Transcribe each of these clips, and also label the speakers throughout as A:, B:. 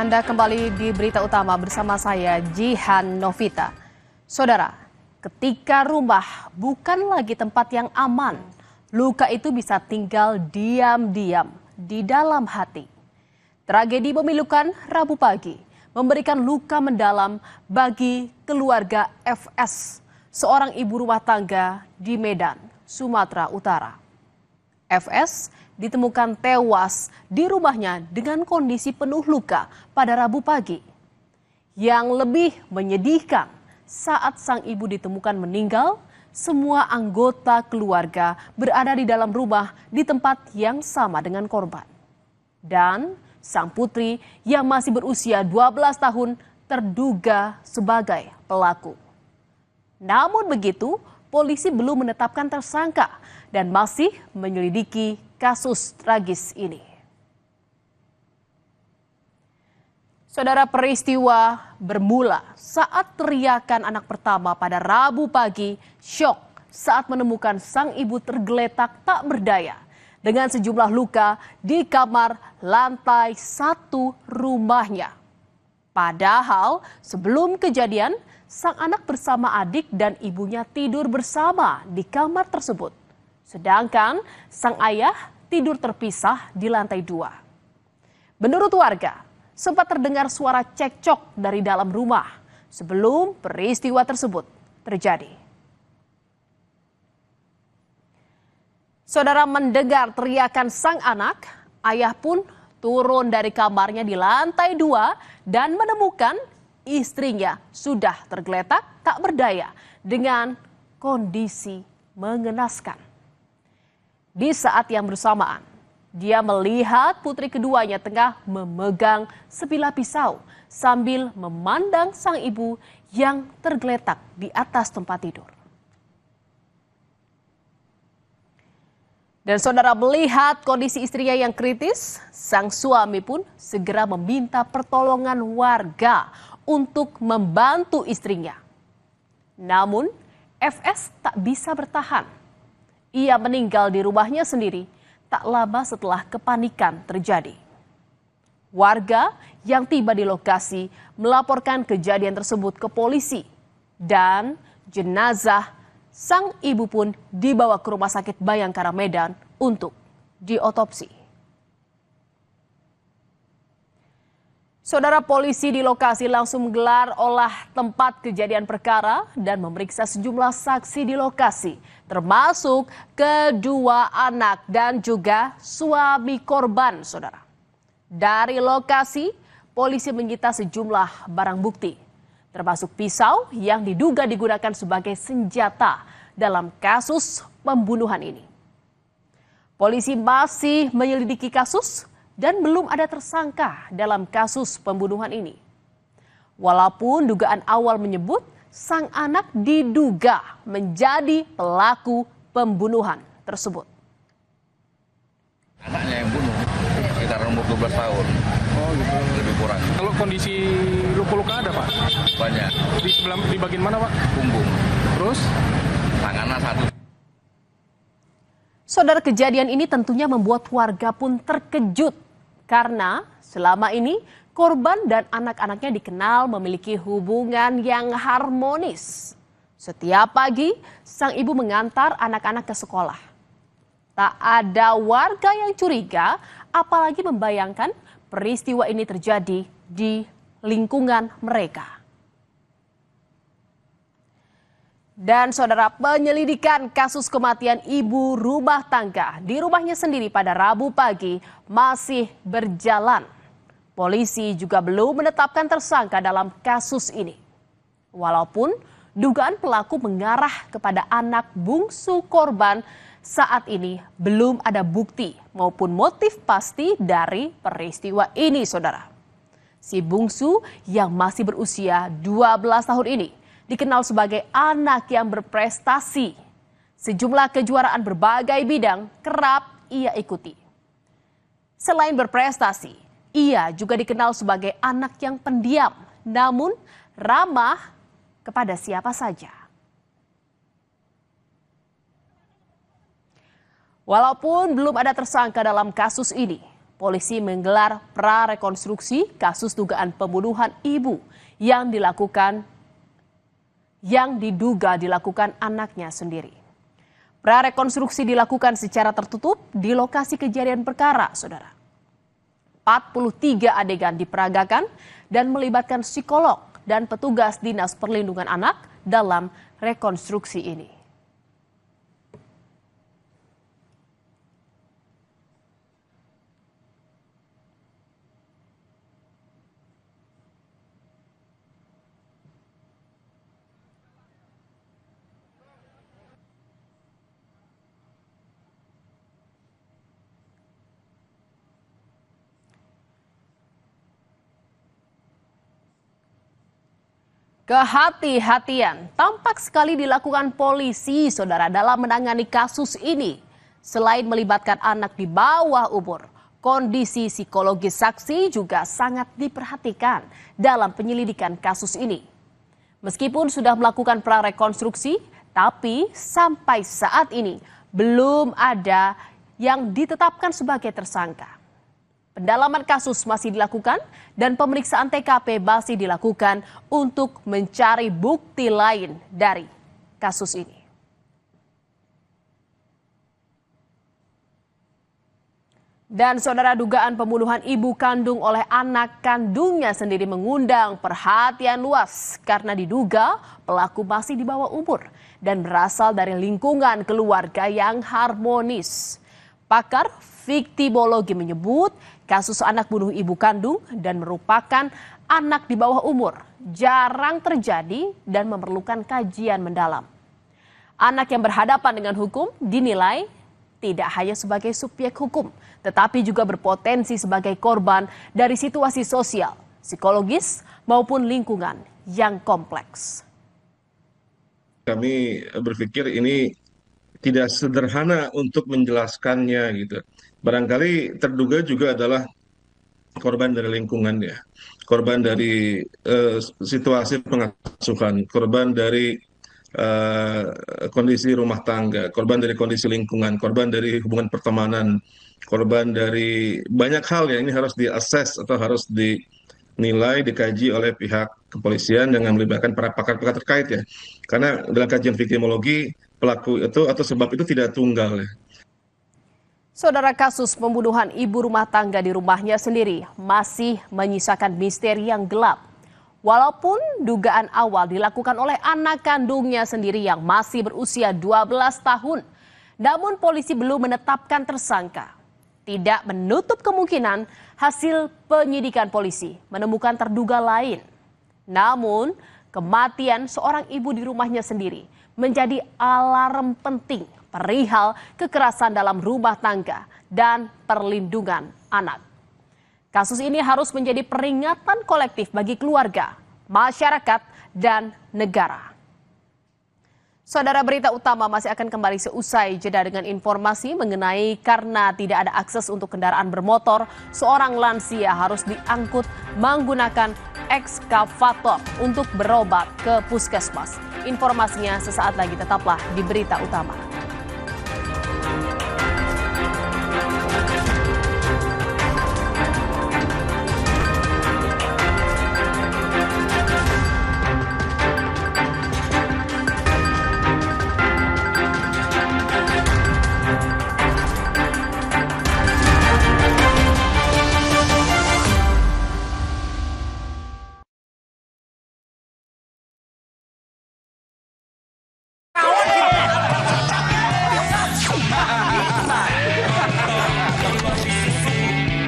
A: Anda kembali di Berita Utama bersama saya, Jihan Novita. Saudara, ketika rumah bukan lagi tempat yang aman, luka itu bisa tinggal diam-diam di dalam hati. Tragedi memilukan Rabu pagi memberikan luka mendalam bagi keluarga FS, seorang ibu rumah tangga di Medan, Sumatera Utara. FS ditemukan tewas di rumahnya dengan kondisi penuh luka pada Rabu pagi. Yang lebih menyedihkan, saat sang ibu ditemukan meninggal, semua anggota keluarga berada di dalam rumah di tempat yang sama dengan korban. Dan sang putri yang masih berusia 12 tahun terduga sebagai pelaku. Namun begitu, polisi belum menetapkan tersangka dan masih menyelidiki kasus tragis ini. Saudara, peristiwa bermula saat teriakan anak pertama pada Rabu pagi syok saat menemukan sang ibu tergeletak tak berdaya dengan sejumlah luka di kamar lantai 1 rumahnya. Padahal sebelum kejadian, sang anak bersama adik dan ibunya tidur bersama di kamar tersebut. Sedangkan sang ayah tidur terpisah di lantai 2. Menurut warga, sempat terdengar suara cekcok dari dalam rumah sebelum peristiwa tersebut terjadi. Saudara, mendengar teriakan sang anak, ayah pun turun dari kamarnya di lantai 2 dan menemukan istrinya sudah tergeletak tak berdaya dengan kondisi mengenaskan. Di saat yang bersamaan, dia melihat putri keduanya tengah memegang sebilah pisau sambil memandang sang ibu yang tergeletak di atas tempat tidur. Dan saudara, melihat kondisi istrinya yang kritis, sang suami pun segera meminta pertolongan warga untuk membantu istrinya. Namun, FS tak bisa bertahan. Ia meninggal di rumahnya sendiri tak lama setelah kepanikan terjadi. Warga yang tiba di lokasi melaporkan kejadian tersebut ke polisi dan jenazah sang ibu pun dibawa ke Rumah Sakit Bayangkara Medan untuk diotopsi. Saudara, polisi di lokasi langsung menggelar olah tempat kejadian perkara dan memeriksa sejumlah saksi di lokasi, termasuk kedua anak dan juga suami korban, saudara. Dari lokasi, polisi menyita sejumlah barang bukti, termasuk pisau yang diduga digunakan sebagai senjata dalam kasus pembunuhan ini. Polisi masih menyelidiki kasus dan belum ada tersangka dalam kasus pembunuhan ini. Walaupun dugaan awal menyebut sang anak diduga menjadi pelaku pembunuhan tersebut.
B: Anaknya yang bunuh, sekitar umur 12 tahun.
C: Oh gitu.
B: Lebih kurang.
C: Kalau kondisi luka-luka ada, Pak?
B: Banyak.
C: Di bagian mana, Pak?
B: Punggung.
C: Terus?
B: Tangannya satu.
A: Saudara, kejadian ini tentunya membuat warga pun terkejut karena selama ini korban dan anak-anaknya dikenal memiliki hubungan yang harmonis. Setiap pagi, sang ibu mengantar anak-anak ke sekolah. Tak ada warga yang curiga, apalagi membayangkan peristiwa ini terjadi di lingkungan mereka. Dan saudara, penyelidikan kasus kematian ibu rumah tangga di rumahnya sendiri pada Rabu pagi masih berjalan. Polisi juga belum menetapkan tersangka dalam kasus ini. Walaupun dugaan pelaku mengarah kepada anak bungsu korban, saat ini belum ada bukti maupun motif pasti dari peristiwa ini, saudara. Si bungsu yang masih berusia 12 tahun ini dikenal sebagai anak yang berprestasi. Sejumlah kejuaraan berbagai bidang kerap ia ikuti. Selain berprestasi, ia juga dikenal sebagai anak yang pendiam, namun ramah kepada siapa saja. Walaupun belum ada tersangka dalam kasus ini, polisi menggelar prarekonstruksi kasus dugaan pembunuhan ibu yang diduga dilakukan anaknya sendiri. Prarekonstruksi dilakukan secara tertutup di lokasi kejadian perkara, saudara. 43 adegan diperagakan dan melibatkan psikolog dan petugas Dinas Perlindungan Anak dalam rekonstruksi ini. Kehati-hatian tampak sekali dilakukan polisi, saudara, dalam menangani kasus ini. Selain melibatkan anak di bawah umur, kondisi psikologis saksi juga sangat diperhatikan dalam penyelidikan kasus ini. Meskipun sudah melakukan prarekonstruksi, tapi sampai saat ini belum ada yang ditetapkan sebagai tersangka. Pendalaman kasus masih dilakukan dan pemeriksaan TKP masih dilakukan untuk mencari bukti lain dari kasus ini. Dan saudara, dugaan pembunuhan ibu kandung oleh anak kandungnya sendiri mengundang perhatian luas karena diduga pelaku masih di bawah umur dan berasal dari lingkungan keluarga yang harmonis. Pakar viktimologi menyebut kasus anak bunuh ibu kandung dan merupakan anak di bawah umur jarang terjadi dan memerlukan kajian mendalam. Anak yang berhadapan dengan hukum dinilai tidak hanya sebagai subjek hukum, tetapi juga berpotensi sebagai korban dari situasi sosial, psikologis, maupun lingkungan yang kompleks.
D: Kami berpikir ini tidak sederhana untuk menjelaskannya gitu. Barangkali terduga juga adalah korban dari lingkungannya, korban dari situasi pengasuhan, korban dari kondisi rumah tangga, korban dari kondisi lingkungan, korban dari hubungan pertemanan, korban dari banyak hal yang ini harus diakses atau harus dinilai, dikaji oleh pihak kepolisian dengan melibatkan para pakar-pakar terkait ya. Karena dalam kajian viktimologi pelaku itu atau sebab itu tidak tunggal ya.
A: Saudara, kasus pembunuhan ibu rumah tangga di rumahnya sendiri masih menyisakan misteri yang gelap. Walaupun dugaan awal dilakukan oleh anak kandungnya sendiri yang masih berusia 12 tahun, namun polisi belum menetapkan tersangka. Tidak menutup kemungkinan hasil penyidikan polisi menemukan terduga lain. Namun, kematian seorang ibu di rumahnya sendiri menjadi alarm penting perihal kekerasan dalam rumah tangga dan perlindungan anak. Kasus ini harus menjadi peringatan kolektif bagi keluarga, masyarakat, dan negara. Saudara, berita utama masih akan kembali seusai jeda dengan informasi mengenai karena tidak ada akses untuk kendaraan bermotor, seorang lansia harus diangkut menggunakan ekskavator untuk berobat ke puskesmas. Informasinya sesaat lagi, tetaplah di berita utama.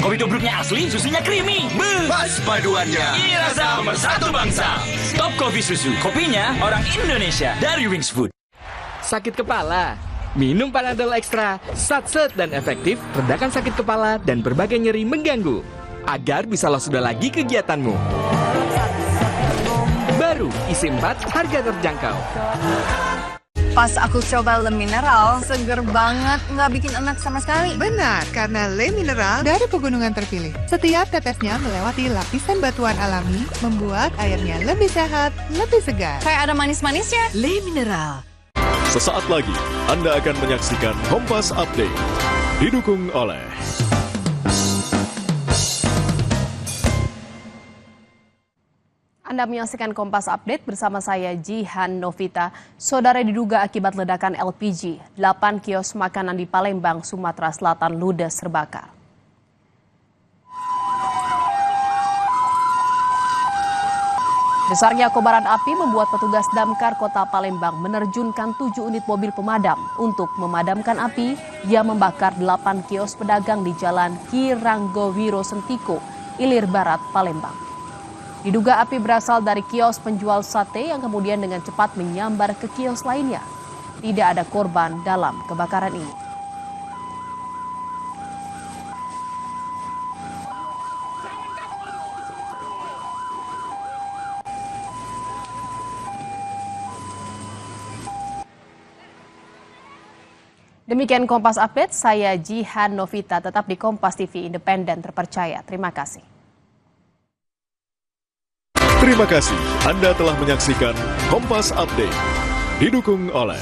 E: Kopi tubruknya asli, susunya creamy. Pas paduannya. Ini rasa nomor satu bangsa. Top Coffee Susu. Kopinya orang Indonesia dari Wings Food.
F: Sakit kepala? Minum Panadol Extra. Satset dan efektif, redakan sakit kepala dan berbagai nyeri mengganggu. Agar bisa lo sudah lagi kegiatanmu. Baru, isi 4, harga terjangkau.
G: Pas aku coba Le Mineral, seger banget, nggak bikin enak sama sekali.
H: Benar, karena Le Mineral dari pegunungan terpilih. Setiap tetesnya melewati lapisan batuan alami, membuat airnya lebih sehat, lebih segar.
G: Kayak ada manis-manisnya.
H: Le Mineral.
I: Sesaat lagi, Anda akan menyaksikan Kompas Update. Didukung oleh
A: Anda menyaksikan Kompas Update bersama saya Jihan Novita. Saudara, diduga akibat ledakan LPG, 8 kios makanan di Palembang, Sumatera Selatan ludes terbakar. Besarnya kobaran api membuat petugas damkar Kota Palembang menerjunkan 7 unit mobil pemadam untuk memadamkan api yang membakar 8 kios pedagang di Jalan Kiranggowiro Sentiko, Ilir Barat, Palembang. Diduga api berasal dari kios penjual sate yang kemudian dengan cepat menyambar ke kios lainnya. Tidak ada korban dalam kebakaran ini. Demikian Kompas Update, saya Jihan Novita, tetap di Kompas TV Independen Terpercaya. Terima kasih.
I: Terima kasih Anda telah menyaksikan Kompas Update. Didukung oleh